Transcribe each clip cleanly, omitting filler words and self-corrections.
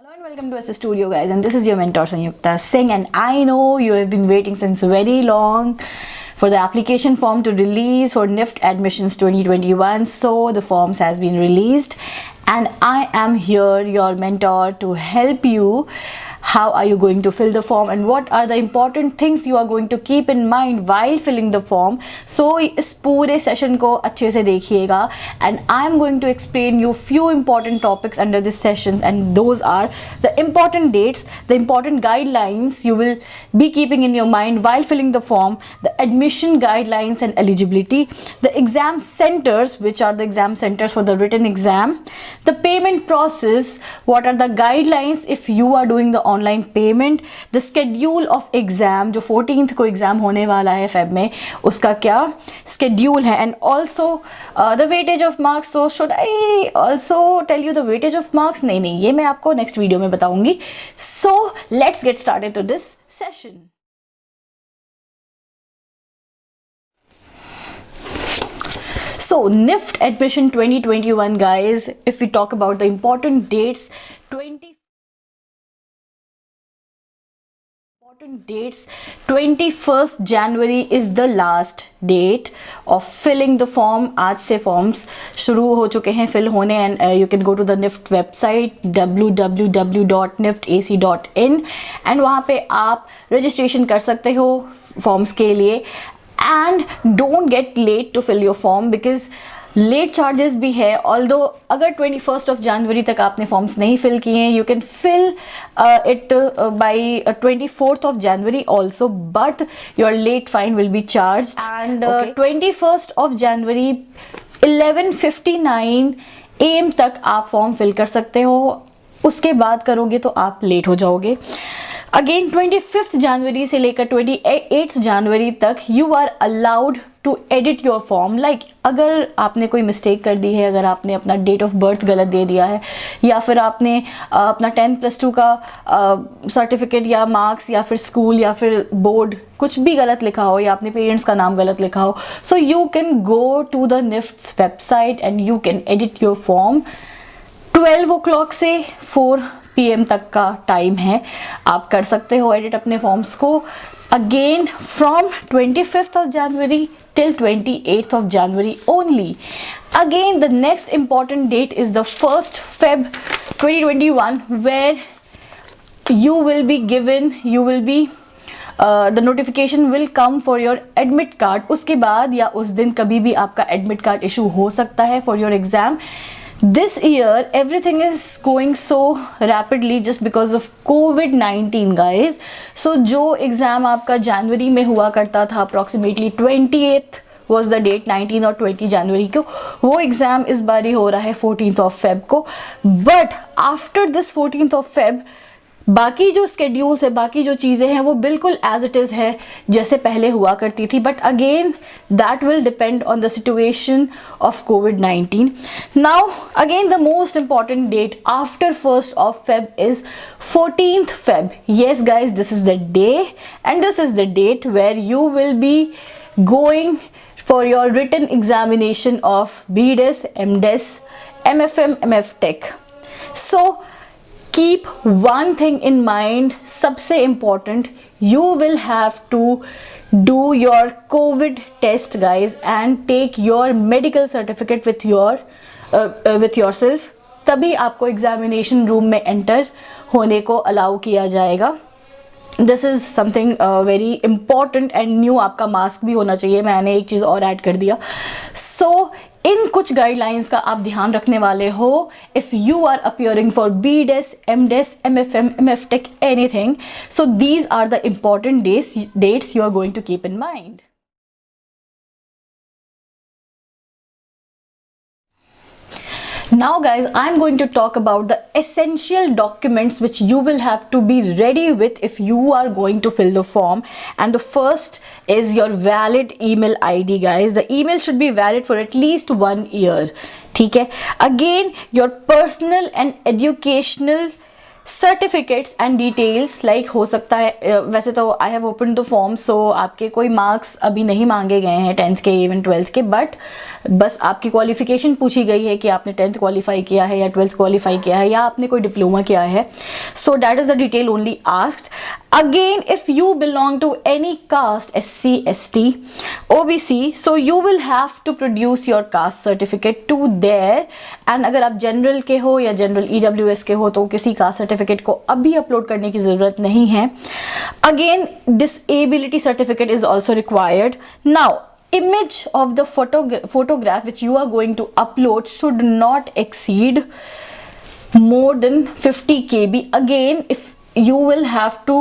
Hello and welcome to SS Studio, guys, and this is your mentor Sanyukta Singh, and I know you have been waiting since very long for the application form to release for NIFT admissions 2021. So the forms has been released and I am here, your mentor, to help you. How are you going to fill the form and what are the important things you are going to keep in mind while filling the form? So इस पूरे session को अच्छे से देखिएगा and I am going to explain you few important topics under this sessions, and those are the important dates, the important guidelines you will be keeping in your mind while filling the form, the admission guidelines and eligibility, the exam centers, which are the exam centers for the written exam, the payment process, what are the guidelines if you are doing the online payment, the schedule of exam जो 14th को exam होने वाला है Feb में, उसका क्या schedule है, and also the weightage of marks. So should I also tell you the weightage of marks? नहीं, ये मैं आपको नेक्स्ट वीडियो में बताऊंगी. So let's get started to this session. So NIFT admission 2021, guys, if we talk about the important dates, 21st January is the last date of filling the form. आज से forms शुरू हो चुके हैं fill होने, and you can go to the NIFT website www.niftac.in and वहाँ पे आप registration कर सकते हो forms के लिए. And don't get late to fill your form because late charges भी है. ऑल्दो अगर 21st of January तक आपने फॉर्म्स नहीं फिल किए हैं, you can fill it by 24th of January also, but your late fine will be charge. And 21st of January 11:59 AM तक आप फॉर्म फिल कर सकते हो. उसके बाद करोगे तो आप लेट हो जाओगे. अगेन 25th January से लेकर 28th January तक you are allowed to edit your form. Like अगर आपने कोई मिस्टेक कर दी है, अगर आपने अपना डेट ऑफ बर्थ गलत दे दिया है, या फिर आपने अपना 10+2 का सर्टिफिकेट या मार्क्स या फिर स्कूल या फिर बोर्ड कुछ भी गलत लिखा हो, या अपने पेरेंट्स का नाम गलत लिखा हो, so you can go to the NIFT's website and you can edit your form. 12 o'clock से 4 PM तक का टाइम है, आप कर सकते हो एडिट अपने फॉर्म्स को. Again from 25th of January till 28th of January only. Again, the next important date is the 1st Feb 2021, where you will be the notification will come for your admit card. उसके बाद या उस दिन कभी भी आपका admit card issue हो सकता है for your exam. This year everything is going so rapidly just because of COVID-19, guys. So जो एग्ज़ाम आपका जनवरी में हुआ करता था, approximately 28th was the date, 19 और 20 जनवरी को, वो एग्ज़ाम इस बार ही हो रहा है 14th of Feb को. But after this 14th of Feb बाकी जो स्केड्यूल्स है, बाकी जो चीज़ें हैं, वो बिल्कुल एज इट इज़ है जैसे पहले हुआ करती थी. But again that will depend on the situation of COVID-19. Now again the most important date after 1st of Feb is 14th Feb. Yes guys, this is the day and this is the date where you will be going for your written examination of BDes, MDes, MFM, MFTech. So keep one thing in mind, सबसे important, you will have to do your COVID test, guys, and take your medical certificate with yourself. तभी आपको examination room में enter होने को allow किया जाएगा. This is something very important and new. आपका mask भी होना चाहिए, मैंने एक चीज़ और ऐड कर दिया. सो इन कुछ गाइडलाइंस का आप ध्यान रखने वाले हो if you are appearing for BDes, MDes, MFM, MFTech, anything. So these are the important dates you are going to keep in mind. Now guys, I'm going to talk about the essential documents which you will have to be ready with if you are going to fill the form. And the first is your valid email ID, guys. The email should be valid for at least 1 year. ठीक है. Again, your personal and educational certificates and details like हो सकता है, वैसे तो I have open the form, so आपके कोई marks अभी नहीं मांगे गए हैं 10th के इवन 12th के, बट बस आपकी क्वालिफिकेशन पूछी गई है कि आपने 10th क्वालिफाई किया है या 12th क्वालिफाई किया है या आपने कोई डिप्लोमा किया है. So that is the detail only asked. Again, if you belong to any caste, SC, ST, OBC, so you will have to produce your caste certificate to there. And अगर आप general के हो या general EWS के हो तो किसी caste certificate को अभी अपलोड करने की ज़रूरत नहीं है. Again, disability certificate is also required. Now, image of the photograph which you are going to upload should not exceed more than 50 KB. Again, if you will have to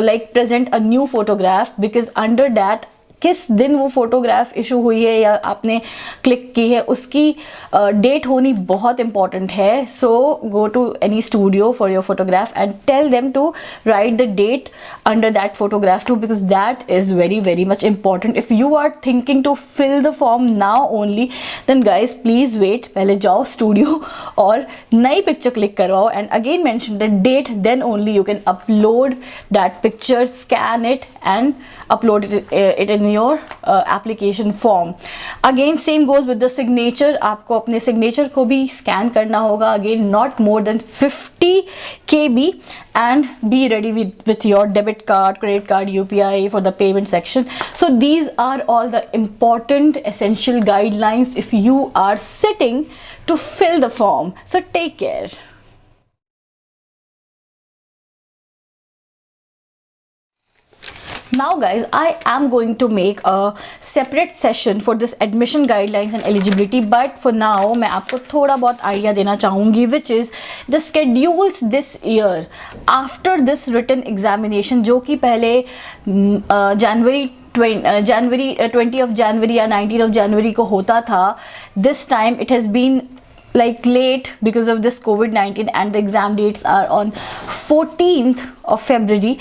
like present a new photograph, because under that किस दिन वो photograph issue हुई है या आपने click की है उसकी डेट होनी बहुत इंपॉर्टेंट है. So go to any studio for your photograph and tell them to write the date under that photograph too, because that is very very much important. If you are thinking to fill the form now only, then guys please wait, पहले जाओ studio और नई picture click करवाओ and again mention the date, then only you can upload that picture, scan it and upload it in your application form. Again same goes with the signature. आपको अपने signature को भी scan करना होगा. Again not more than 50 KB and be ready with your debit card, credit card, UPI for the payment section. So these are all the important essential guidelines if you are sitting to fill the form. So take care. Now guys, I am going to make a separate session for this admission guidelines and eligibility, but for now मैं आपको थोड़ा बहुत idea देना चाहूँगी which is the schedules this year after this written examination, जो कि पहले जनवरी 20 of January या 19 of January को होता था. This time it has been like late because of this COVID-19 and the exam dates are on 14th of February.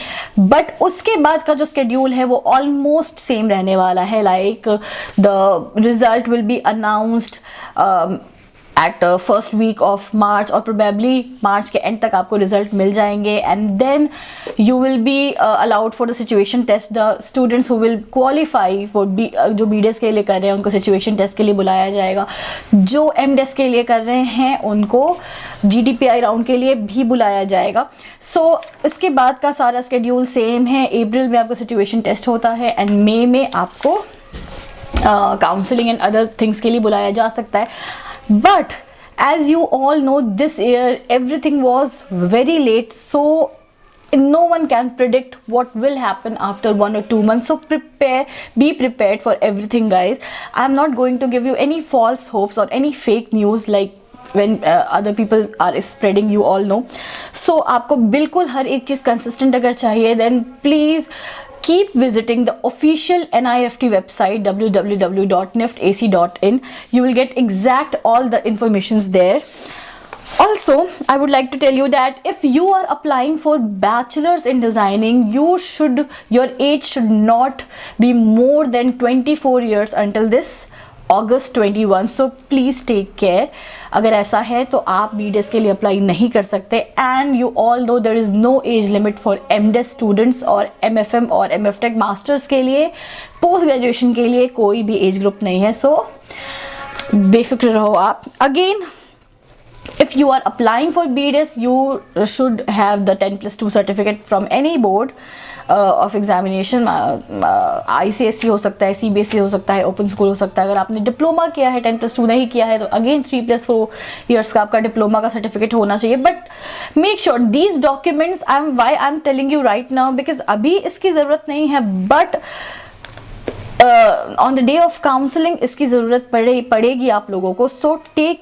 But उसके बाद का जो schedule है वो almost same रहने वाला है. Like the result will be announced at first week of March or probably March के end तक आपको result मिल जाएंगे and then you will be allowed for the situation test. The students who will qualify for जो BDS के लिए कर रहे हैं उनको situation test के लिए बुलाया जाएगा. जो MDS के लिए कर रहे हैं उनको GDPI राउंड के लिए भी बुलाया जाएगा. So इसके बाद का सारा schedule same है. अप्रैल में आपको situation test होता है and मई में आपको counseling and other things के लिए बुलाया जा सकता है. But as you all know, this year everything was very late, so no one can predict what will happen after 1 or 2 months. So be prepared for everything guys. I'm not going to give you any false hopes or any fake news like when other people are spreading, you all know. So आपको बिल्कुल हर एक चीज़ consistent अगर चाहिए then please keep visiting the official NIFT website www.niftac.in. You will get exact all the informations there. Also, I would like to tell you that if you are applying for bachelor's in designing, your age should not be more than 24 years until this August 21. So please take care. अगर ऐसा है तो आप BDS के लिए apply नहीं कर सकते. And you all know there is no age limit for MDes students और MFM और MFTech मास्टर्स के लिए. पोस्ट ग्रेजुएशन के लिए कोई भी एज ग्रुप नहीं है. सो बेफिक्र रहो आप. Again if you are applying for BDS, you should have the 10+2 certificate from any board of examination. ICSE हो सकता है, CBSE हो सकता है, ओपन स्कूल हो सकता है. अगर आपने डिप्लोमा किया है, 10+2 नहीं किया है तो अगेन 3+4 ईयर्स का आपका डिप्लोमा का सर्टिफिकेट होना चाहिए. But make sure these documents I am telling you right now because अभी इसकी ज़रूरत नहीं है, but on the day of counselling इसकी ज़रूरत पड़ेगी आप लोगों को. So take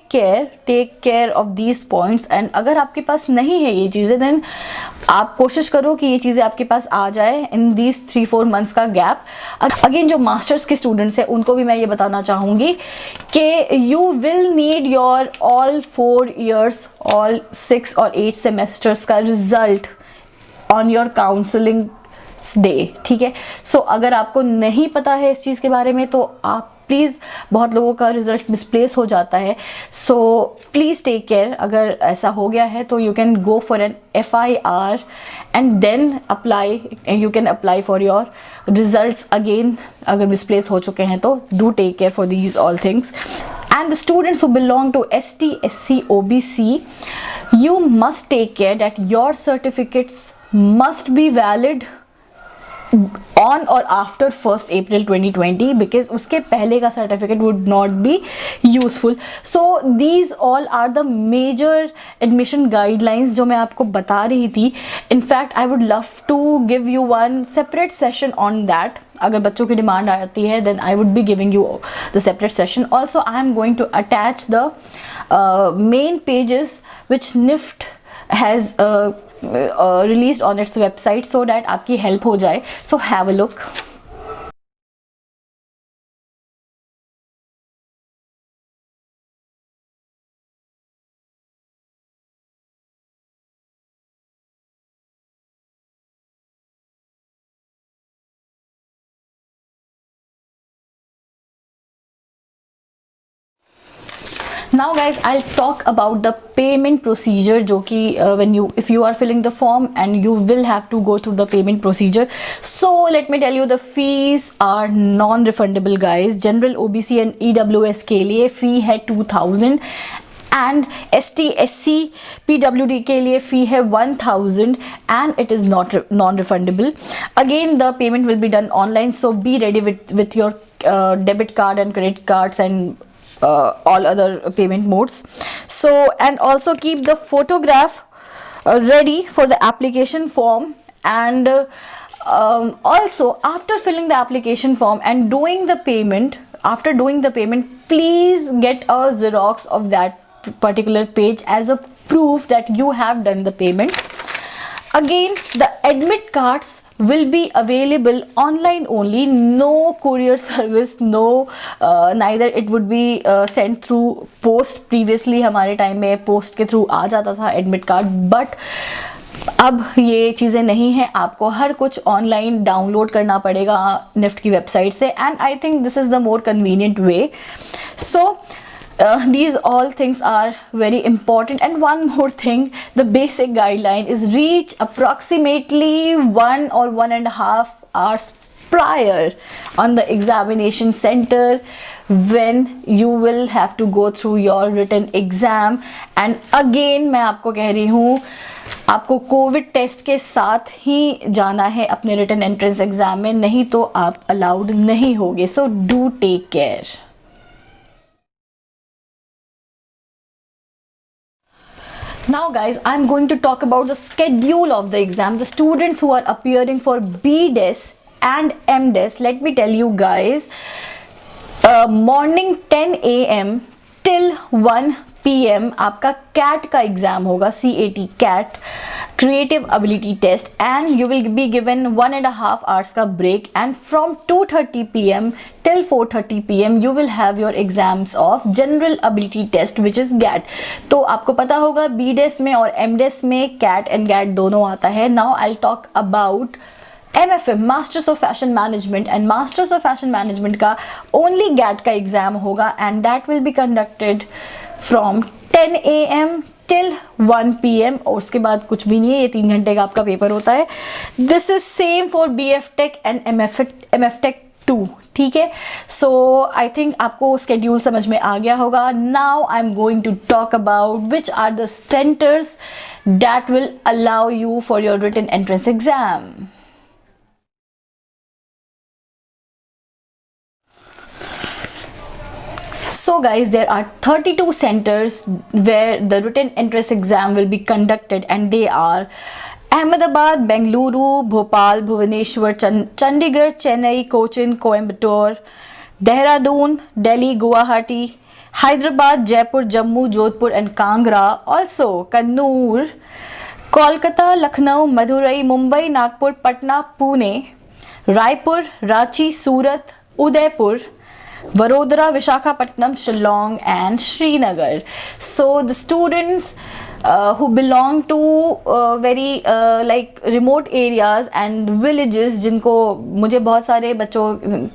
care of these points. And अगर आपके पास नहीं है ये चीज़ें देन आप कोशिश करो कि ये चीज़ें आपके पास आ जाए इन दीज 3-4 मंथ्स का गैप. अगेन जो मास्टर्स के स्टूडेंट्स हैं उनको भी मैं ये बताना चाहूँगी कि you will need your all 4 years, all 6 और 8 सेमेस्टर्स का result on your counselling day. ठीक है. सो अगर आपको नहीं पता है इस चीज़ के बारे में तो आप प्लीज़, बहुत लोगों का रिजल्ट मिसप्लेस हो जाता है, सो प्लीज़ टेक केयर. अगर ऐसा हो गया है तो you can go for an FIR and then apply, you can apply for your results again अगर मिसप्लेस हो चुके हैं तो. Do take care for these all things. And the students who belong to ST, SC, OBC, you must take care that your certificates must be valid on or after 1st April 2020, because उसके पहले का certificate would not be useful. So these all are the major admission guidelines जो मैं आपको बता रही थी. In fact, I would love to give you one separate session on that. अगर बच्चों की डिमांड आती है then I would be giving you the separate session. Also, I am going to attach the main pages which NIFT has released on its website so that आपकी help हो जाए. So have a look. Now guys, I'll talk about the payment procedure जो कि if you are filling the form and you will have to go through the payment procedure. So let me tell you, the fees are non-refundable guys. General, OBC and EWS के लिए fee है 2000 and ST, SC, PWD के लिए fee है 1000 and it is not non-refundable. Again, the payment will be done online, so be ready with your debit card and credit cards and all other payment modes. So, and also keep the photograph ready for the application form. And also after filling the application form and doing the payment, after doing the payment, please get a Xerox of that particular page as a proof that you have done the payment. Again, the admit cards will be available online only, no courier service, no neither it would be sent through post. Previously हमारे time में post के through आ जाता था admit card, but अब ये चीज़ें नहीं हैं, आपको हर कुछ ऑनलाइन डाउनलोड करना पड़ेगा निफ्ट की वेबसाइट से. And I think this is the more convenient way. So these all things are very important. And one more thing, the basic guideline is reach approximately 1 or 1.5 hours prior on the examination center when you will have to go through your written exam. And again मैं आपको कह रही हूँ, आपको Covid test के साथ ही जाना है अपने रिटन एंट्रेंस एग्जाम में, नहीं तो आप अलाउड नहीं होगे. So do take care. Now guys, I'm going to talk about the schedule of the exam. The students who are appearing for BDES and MDES, let me tell you guys, morning 10 AM till 1 PM आपका CAT का exam होगा, CAT, CAT creative ability test, and you will be given 1.5 hours का break, and from 2:30 PM till 4:30 PM you will have your exams of general ability test which is GAT. तो आपको पता होगा BDES में और MDES में CAT and GAT दोनों आता है. Now I'll talk about MFM, Masters of Fashion Management, and Masters of Fashion Management का only GAT का एग्जाम होगा, and that will be conducted from 10 AM till 1 PM. और उसके बाद कुछ भी नहीं है, ये 3 घंटे का आपका पेपर होता है. This is same for BF Tech and MF Tech 2. ठीक है, सो आई थिंक आपको स्केड्यूल समझ में आ गया होगा. Now I am going to talk about which are the centres that will allow you for your written entrance exam. So guys, there are 32 centers where the written entrance exam will be conducted, and they are Ahmedabad, Bengaluru, Bhopal, Bhubaneswar, Chandigarh, Chennai, Cochin, Coimbatore, Dehradun, Delhi, Guwahati, Hyderabad, Jaipur, Jammu, Jodhpur and Kangra. Also Kannur, Kolkata, Lucknow, Madurai, Mumbai, Nagpur, Patna, Pune, Raipur, Ranchi, Surat, Udaipur, Vadodara, Visakhapatnam, Shillong and Srinagar. So the students who belong to very like remote areas and villages, जिनको मुझे बहुत सारे बच्चों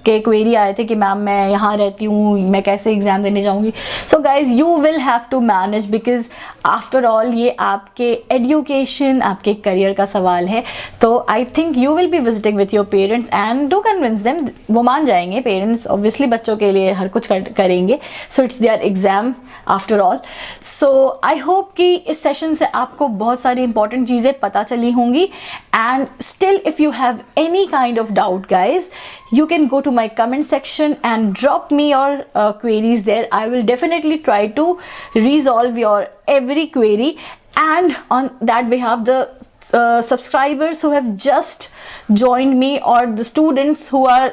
के query आए थे कि ma'am मैं यहाँ रहती हूँ, मैं कैसे एग्ज़ाम देने जाऊँगी. So guys you will have to manage, because after all ये आपके एजुकेशन, आपके करियर का सवाल है. तो I think you will be visiting with your parents and do convince them. वो मान जाएंगे पेरेंट्स, ऑब्वियसली बच्चों के लिए हर कुछ करेंगे. So it's their exam after all. So I hope कि इस सेशन से आपको बहुत सारी इंपॉर्टेंट चीज़ें पता चली होंगी. And still if you have any kind of doubt guys, you can go to my comment section and drop me your queries there. I will definitely try to resolve your every query. And on that behalf, the subscribers who have just joined me or the students who are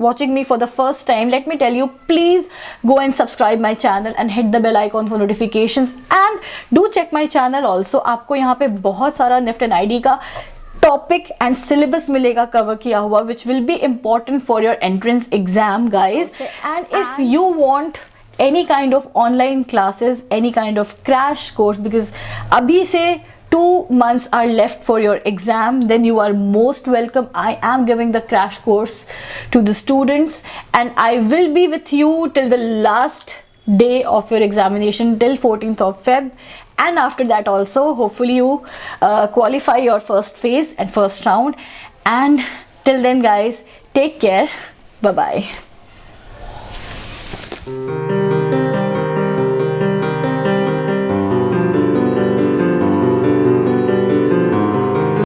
watching me for the first time, let me tell you, please go and subscribe my channel and hit the bell icon for notifications. And do check my channel also. आपको यहाँ पे बहुत सारा NIFT and ID का topic and syllabus मिलेगा cover किया हुआ, which will be important for your entrance exam guys. And if you want any kind of online classes, any kind of crash course, because abhi se 2 months are left for your exam, then you are most welcome. I am giving the crash course to the students and I will be with you till the last day of your examination, till 14th of Feb. And after that also, hopefully you qualify your first phase and first round. And till then guys, take care. Bye bye.